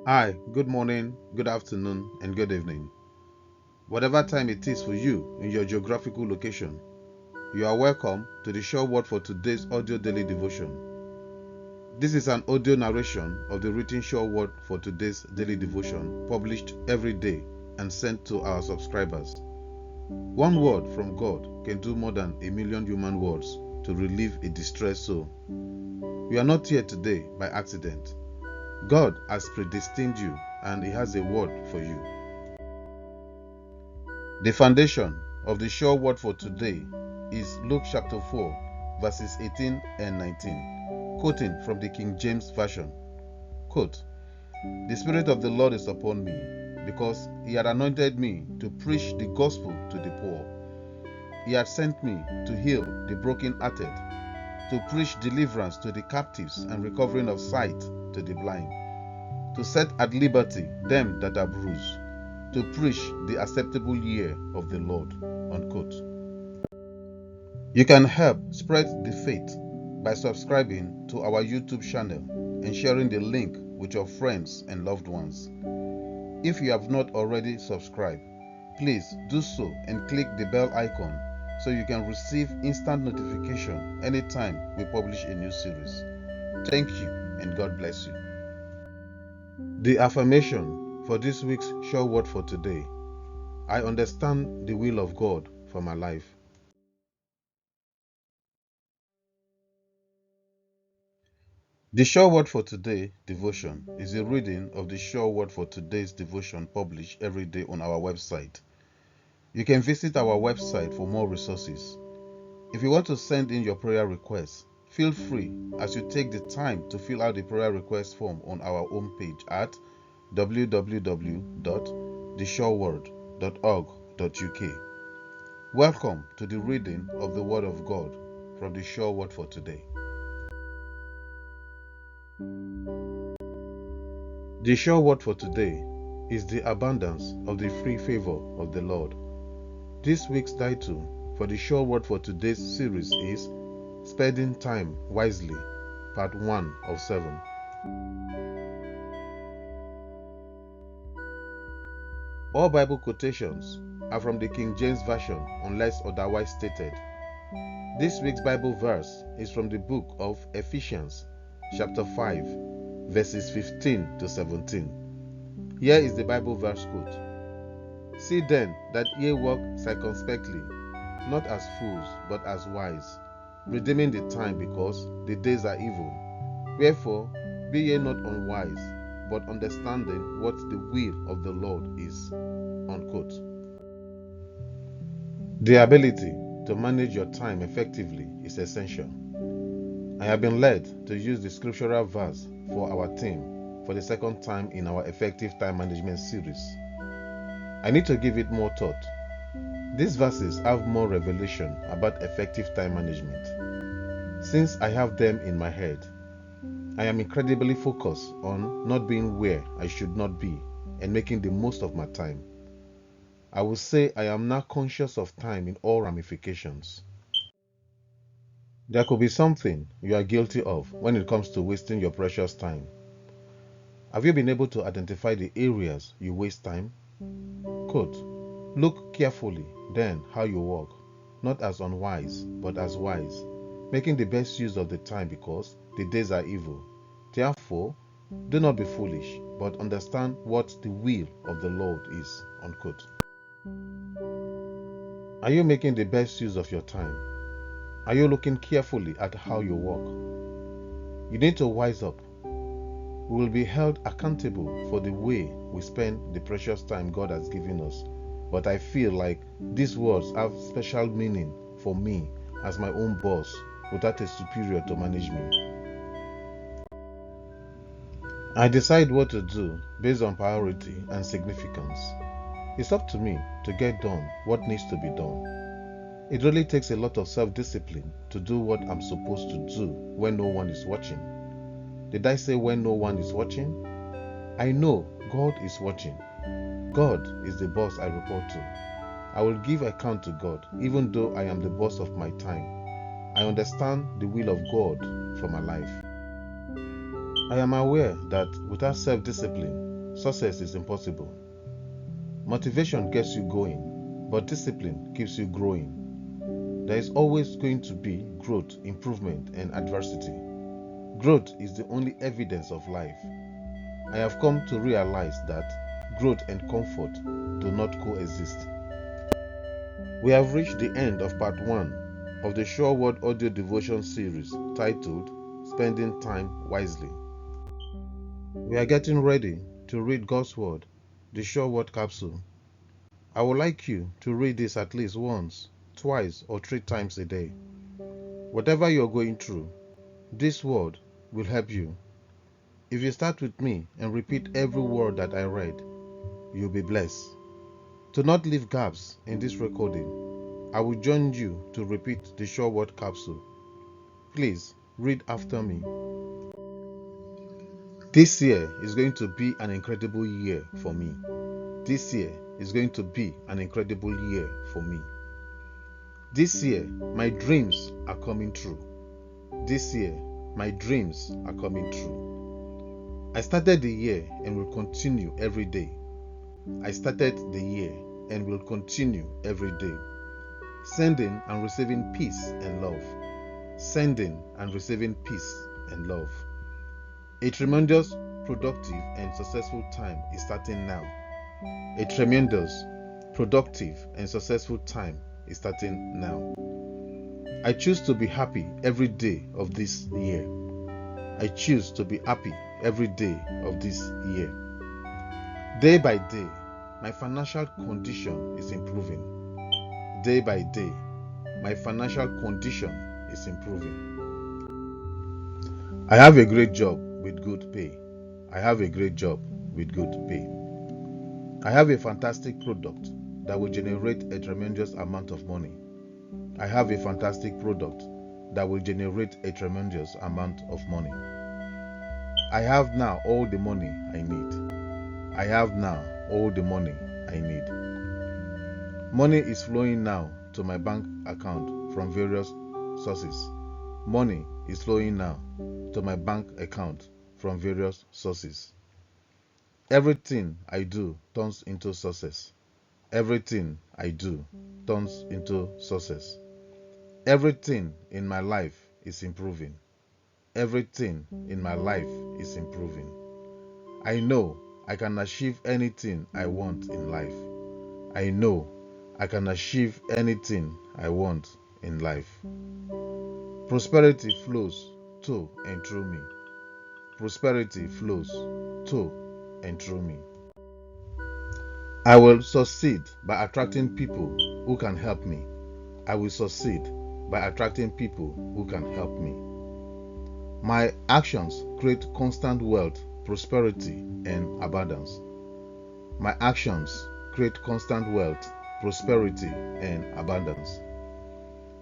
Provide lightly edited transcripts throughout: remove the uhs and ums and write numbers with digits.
Hi, good morning, good afternoon, and good evening. Whatever time it is for you in your geographical location, you are welcome to the Sure Word for today's audio daily devotion. This is an audio narration of the written Sure Word for today's daily devotion, published every day and sent to our subscribers. One word from God can do more than 1,000,000 human words to relieve a distressed soul. You are not here today by accident. God has predestined you and He has a word for you. The foundation of the sure word for today is Luke chapter 4, verses 18 and 19, quoting from the King James Version. Quote, "The Spirit of the Lord is upon me, because He had anointed me to preach the gospel to the poor. He had sent me to heal the brokenhearted, to preach deliverance to the captives and recovering of sight to the blind, to set at liberty them that are bruised, to preach the acceptable year of the Lord." Unquote. You can help spread the faith by subscribing to our YouTube channel and sharing the link with your friends and loved ones. If you have not already subscribed, please do so and click the bell icon so you can receive instant notification anytime we publish a new series. Thank you and God bless you. The affirmation for this week's sure word for today: I understand the will of God for my life. The sure word for today devotion is a reading of the sure word for today's devotion published every day on our website. You can visit our website for more resources. If you want to send in your prayer requests, feel free as you take the time to fill out the prayer request form on our homepage at www.theshoreword.org.uk. Welcome to the reading of the Word of God from the Sure Word for today. The sure word for today is the abundance of the free favor of the Lord. This week's title for the sure word for today's series is Spending Time Wisely, Part 1 of 7. All Bible quotations are from the King James Version unless otherwise stated. This week's Bible verse is from the book of Ephesians, chapter 5, verses 15 to 17. Here is the Bible verse quote. "See then that ye walk circumspectly, not as fools, but as wise, redeeming the time, because the days are evil. Wherefore be ye not unwise, but understanding what the will of the Lord is." Unquote. The ability to manage your time effectively is essential. I have been led to use the scriptural verse for our theme for the second time in our effective time management series. I need to give it more thought. These verses have more revelation about effective time management. Since I have them in my head, I am incredibly focused on not being where I should not be and making the most of my time. I will say I am now conscious of time in all ramifications. There could be something you are guilty of when it comes to wasting your precious time. Have you been able to identify the areas you waste time? Quote, "Look carefully then how you walk, not as unwise, but as wise, making the best use of the time, because the days are evil. Therefore, do not be foolish, but understand what the will of the Lord is." Unquote. Are you making the best use of your time? Are you looking carefully at how you walk? You need to wise up. We will be held accountable for the way we spend the precious time God has given us, but I feel like these words have special meaning for me as my own boss without a superior to manage me. I decide what to do based on priority and significance. It's up to me to get done what needs to be done. It really takes a lot of self-discipline to do what I'm supposed to do when no one is watching. Did I say when no one is watching? I know God is watching. God is the boss I report to. I will give account to God, even though I am the boss of my time. I understand the will of God for my life. I am aware that without self-discipline, success is impossible. Motivation gets you going, but discipline keeps you growing. There is always going to be growth, improvement, and adversity. Growth is the only evidence of life. I have come to realize that growth and comfort do not coexist. We have reached the end of part 1 of the Sure Word audio devotion series titled Spending Time Wisely. We are getting ready to read God's Word, the Sure Word capsule. I would like you to read this at least once, twice, or 3 times a day. Whatever you're going through, this word will help you. If you start with me and repeat every word that I read, you'll be blessed. To not leave gaps in this recording, I will join you to repeat the Sure Word capsule. Please read after me. This year is going to be an incredible year for me. This year is going to be an incredible year for me. This year, my dreams are coming true. This year, my dreams are coming true. I started the year and will continue every day. I started the year and will continue every day. Sending and receiving peace and love. Sending and receiving peace and love. A tremendous, productive, and successful time is starting now. A tremendous, productive, and successful time is starting now. I choose to be happy every day of this year. I choose to be happy every day of this year. Day by day, my financial condition is improving. Day by day, my financial condition is improving. I have a great job with good pay. I have a great job with good pay. I have a fantastic product that will generate a tremendous amount of money. I have a fantastic product that will generate a tremendous amount of money. I have now all the money I need. I have now all the money I need. Money is flowing now to my bank account from various sources. Money is flowing now to my bank account from various sources. Everything I do turns into success. Everything I do turns into success. Everything in my life is improving. Everything in my life is improving. I know I can achieve anything I want in life. I know I can achieve anything I want in life. Prosperity flows to and through me. Prosperity flows to and through me. I will succeed by attracting people who can help me. I will succeed by attracting people who can help me. My actions create constant wealth, prosperity, and abundance. My actions create constant wealth, prosperity, and abundance.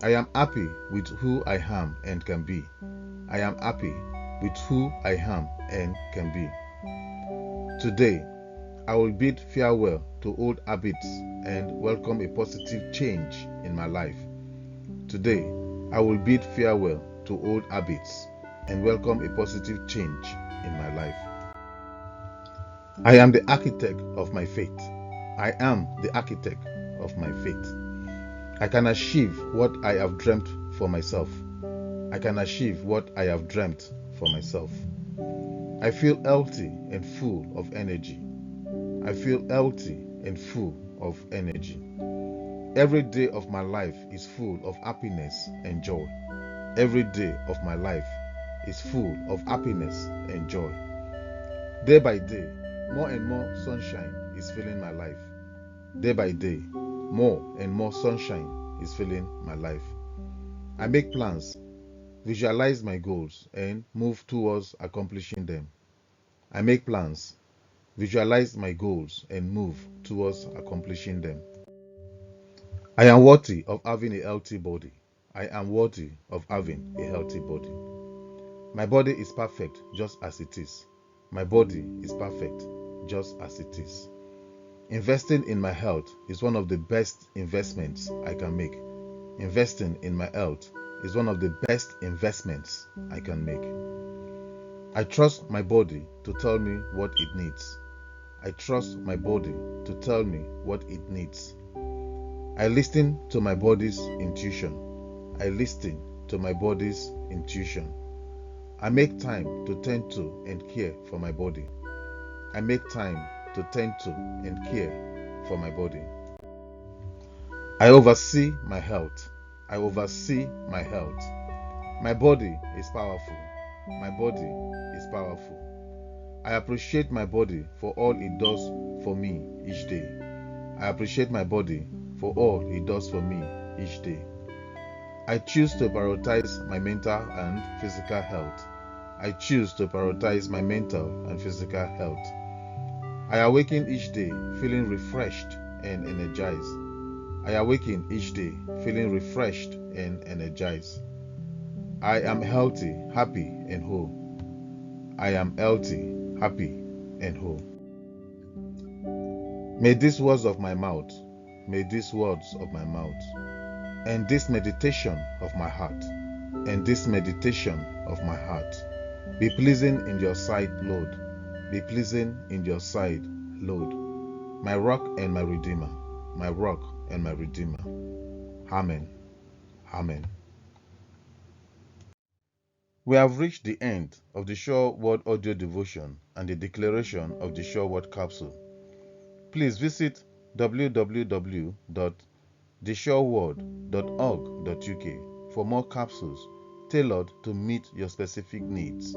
I am happy with who I am and can be. I am happy with who I am and can be. Today, I will bid farewell to old habits and welcome a positive change in my life. Today, I will bid farewell to old habits and welcome a positive change in my life. I am the architect of my fate. I am the architect of my fate. I can achieve what I have dreamt for myself. I can achieve what I have dreamt for myself. I feel healthy and full of energy. I feel healthy and full of energy. Every day of my life is full of happiness and joy. Every day of my life is full of happiness and joy. Day by day, more and more sunshine is filling my life. Day by day, more and more sunshine is filling my life. I make plans, visualize my goals, and move towards accomplishing them. I make plans, visualize my goals, and move towards accomplishing them. I am worthy of having a healthy body. I am worthy of having a healthy body. My body is perfect just as it is. My body is perfect just as it is. Investing in my health is one of the best investments I can make. Investing in my health is one of the best investments I can make. I trust my body to tell me what it needs. I trust my body to tell me what it needs. I listen to my body's intuition. I listen to my body's intuition. I make time to tend to and care for my body. I make time to tend to and care for my body. I oversee my health. I oversee my health. My body is powerful. My body is powerful. I appreciate my body for all it does for me each day. I appreciate my body for all it does for me each day. I choose to prioritize my mental and physical health. I choose to prioritize my mental and physical health. I awaken each day feeling refreshed and energized. I awaken each day feeling refreshed and energized. I am healthy, happy, and whole. I am healthy, happy, and whole. May these words of my mouth, may these words of my mouth, and this meditation of my heart, and this meditation of my heart, be pleasing in your sight, Lord. Be pleasing in your sight, Lord. My rock and my redeemer, my rock and my redeemer. Amen. Amen. We have reached the end of the Sure Word audio devotion and the declaration of the Sure Word capsule. Please visit www.thesureword.org.uk for more capsules tailored to meet your specific needs.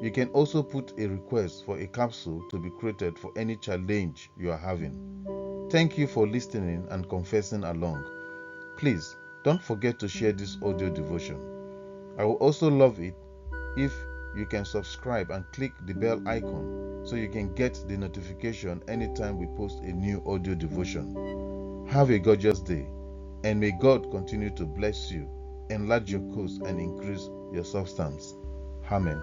You can also put a request for a capsule to be created for any challenge you are having. Thank you for listening and confessing along. Please don't forget to share this audio devotion. I will also love it if you can subscribe and click the bell icon so you can get the notification anytime we post a new audio devotion. Have a gorgeous day, and may God continue to bless you, enlarge your coast, and increase your substance. Amen.